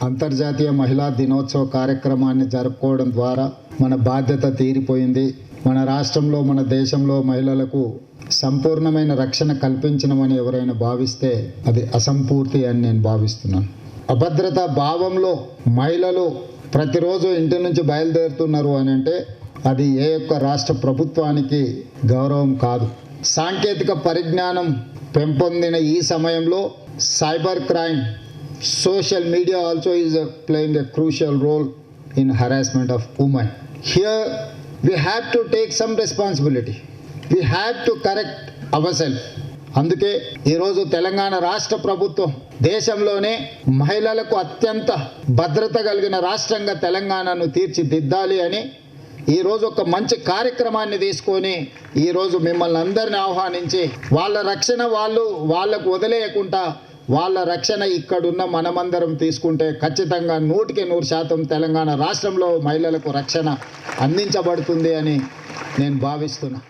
అంతర్జాతీయ మహిళా దినోత్సవ కార్యక్రమాన్ని జరుపుకోవడం ద్వారా మన బాధ్యత తీరిపోయింది. మన రాష్ట్రంలో, మన దేశంలో మహిళలకు సంపూర్ణమైన రక్షణ కల్పించమని ఎవరైనా భావిస్తే అది అసంపూర్తి అని నేను భావిస్తున్నాను. అభద్రతా భావంలో మహిళలు ప్రతిరోజు ఇంటి నుంచి బయలుదేరుతున్నారు అని అంటే అది ఏ ఒక్క రాష్ట్ర ప్రభుత్వానికి గౌరవం కాదు. సాంకేతిక పరిజ్ఞానం పెంపొందిన ఈ సమయంలో cyber crime, social media also is playing a crucial role in harassment of women. Here we have to take some responsibility. We have to correct ourselves. అందుకే ఈరోజు తెలంగాణ రాష్ట్ర ప్రభుత్వం దేశంలోనే మహిళలకు అత్యంత భద్రత కలిగిన రాష్ట్రంగా తెలంగాణను తీర్చిదిద్దాలి అని ఈరోజు ఒక మంచి కార్యక్రమాన్ని తీసుకొని ఈరోజు మిమ్మల్ని అందరిని ఆహ్వానించి వాళ్ళ రక్షణ వాళ్ళకు వదిలేయకుండా వాళ్ళ రక్షణ ఇక్కడున్న మనమందరం తీసుకుంటే ఖచ్చితంగా 100% తెలంగాణ రాష్ట్రంలో మహిళలకు రక్షణ అందించబడుతుంది అని నేను భావిస్తున్నా.